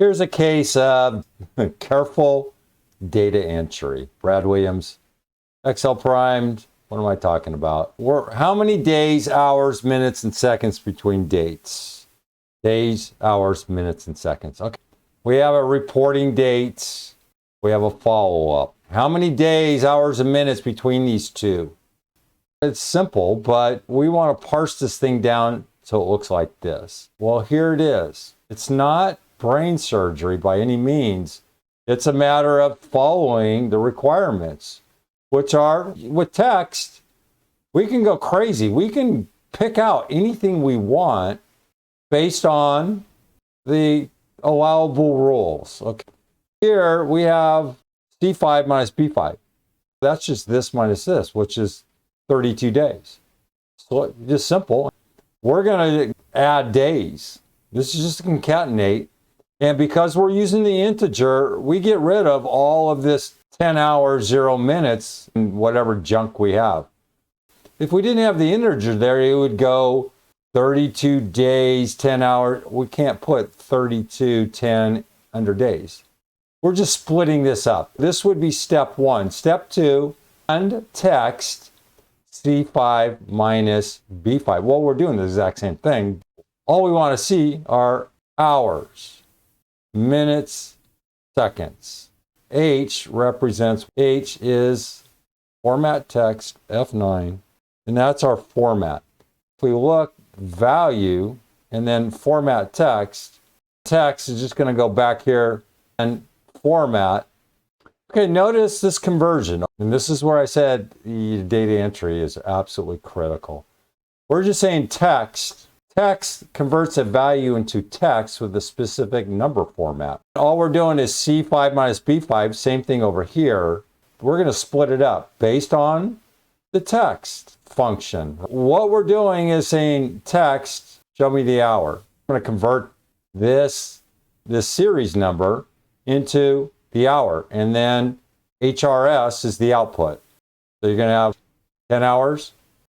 Here's a case of careful data entry. Brad Williams, Excel primed. What am I talking about? How many days, hours, minutes, and seconds between dates? Days, hours, minutes, and seconds. Okay. We have a reporting dates. We have a follow-up. How many days, hours, and minutes between these two? It's simple, but we want to parse this thing down so it looks like this. Well, here it is. It's not brain surgery by any means. It's a matter of following the requirements, which are, with text, we can go crazy. We can pick out anything we want based on the allowable rules. Okay. Here we have C5 minus B5. That's just this minus this, which is 32 days. So just simple. We're going to add days. This is just concatenate. And because we're using the integer, we get rid of all of this 10 hours, 0 minutes, and whatever junk we have. If we didn't have the integer there, it would go 32 days, 10 hours. We can't put 32, 10 under days. We're just splitting this up. This would be step one. Step two, and text C5 minus B5. Well, we're doing the exact same thing. All we want to see are hours, minutes, seconds. H represents, H is format text, F9, and that's our format. If we look, value, and then format text, text is just going to go back here and format. Okay, notice this conversion. And this is where I said the data entry is absolutely critical. We're just saying text. Text converts a value into text with a specific number format. All we're doing is C5 minus B5, same thing over here. We're going to split it up based on the text function. What we're doing is saying text, show me the hour. I'm going to convert this series number into the hour, and then HRS is the output. So you're going to have 10 hours.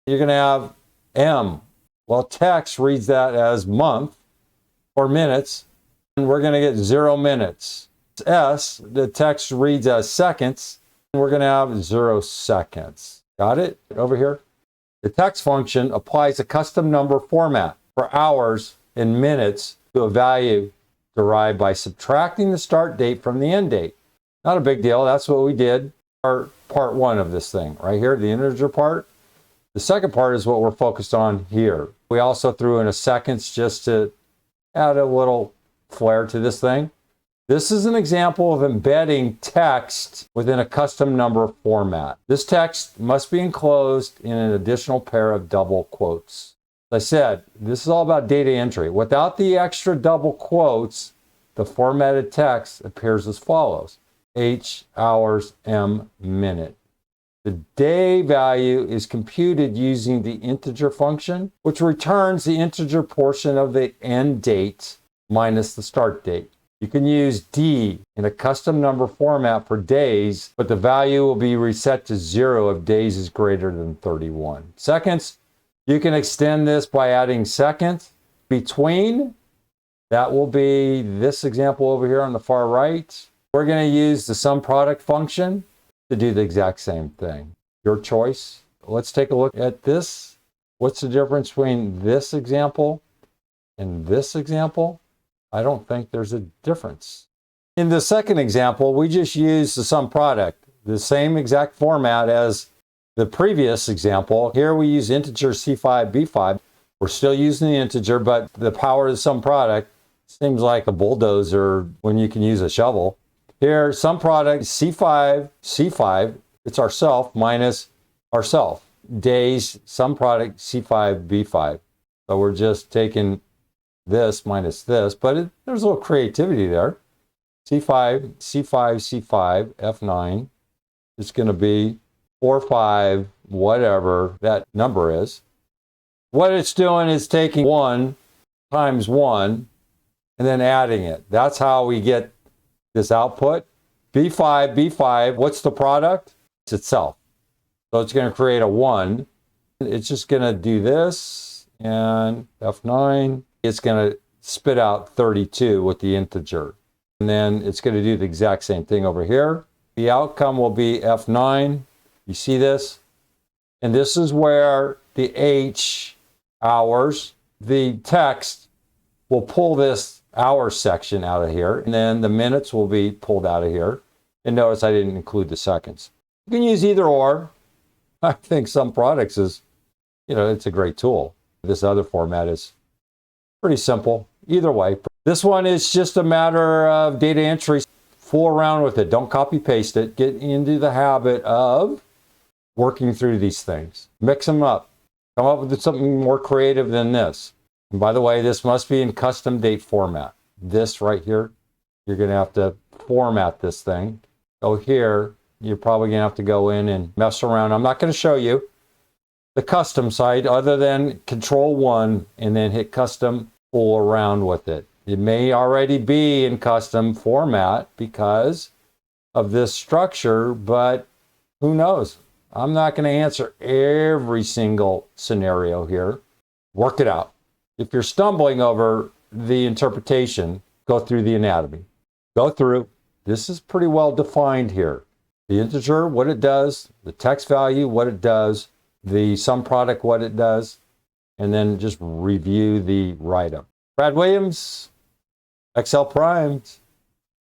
You're going to have M. Well, text reads that as month or minutes, and we're going to get 0 minutes. S, the text reads as seconds, and we're going to have 0 seconds. Got it? Over here. The text function applies a custom number format for hours and minutes to a value derived by subtracting the start date from the end date. Not a big deal. That's what we did. Our part one of this thing right here, the integer part. The second part is what we're focused on here. We also threw in a seconds just to add a little flair to this thing. This is an example of embedding text within a custom number format. This text must be enclosed in an additional pair of double quotes. As I said, this is all about data entry. Without the extra double quotes, the formatted text appears as follows. H, hours, M, minute. The day value is computed using the integer function, which returns the integer portion of the end date minus the start date. You can use D in a custom number format for days, but the value will be reset to 0 if days is greater than 31. Seconds, you can extend this by adding seconds between. That will be this example over here on the far right. We're going to use the SUMPRODUCT function to do the exact same thing. Your choice. Let's take a look at this. What's the difference between this example and this example? I don't think there's a difference. In the second example, we just used the SUMPRODUCT, the same exact format as the previous example. Here we use integer C5, B5. We're still using the integer, but the power of the SUMPRODUCT seems like a bulldozer when you can use a shovel. Here, SUMPRODUCT C5, C5, it's ourself minus ourself. Days, SUMPRODUCT C5, B5. So we're just taking this minus this, but there's a little creativity there. C5, C5, C5, F9. It's going to be 4, 5, whatever that number is. What it's doing is taking 1 times 1 and then adding it. That's how we get this output. B5, B5, what's the product? It's itself. So it's going to create a 1. It's just going to do this, and F9. It's going to spit out 32 with the integer. And then it's going to do the exact same thing over here. The outcome will be F9. You see this? And this is where the H, hours, the text will pull this hours section out of here. And then the minutes will be pulled out of here. And notice I didn't include the seconds. You can use either or. I think SUMPRODUCT is, it's a great tool. This other format is pretty simple. Either way. This one is just a matter of data entry. Fool around with it. Don't copy paste it. Get into the habit of working through these things. Mix them up. Come up with something more creative than this. And by the way, this must be in custom date format. This right here, you're going to have to format this thing. Go here. You're probably going to have to go in and mess around. I'm not going to show you the custom side other than Control-1 and then hit custom, fool around with it. It may already be in custom format because of this structure, but who knows? I'm not going to answer every single scenario here. Work it out. If you're stumbling over the interpretation, go through the anatomy. Go through. This is pretty well defined here. The integer, what it does, the text value, what it does, the SUMPRODUCT, what it does, and then just review the write-up. Brad Williams, Excel Primed.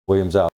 Williams out.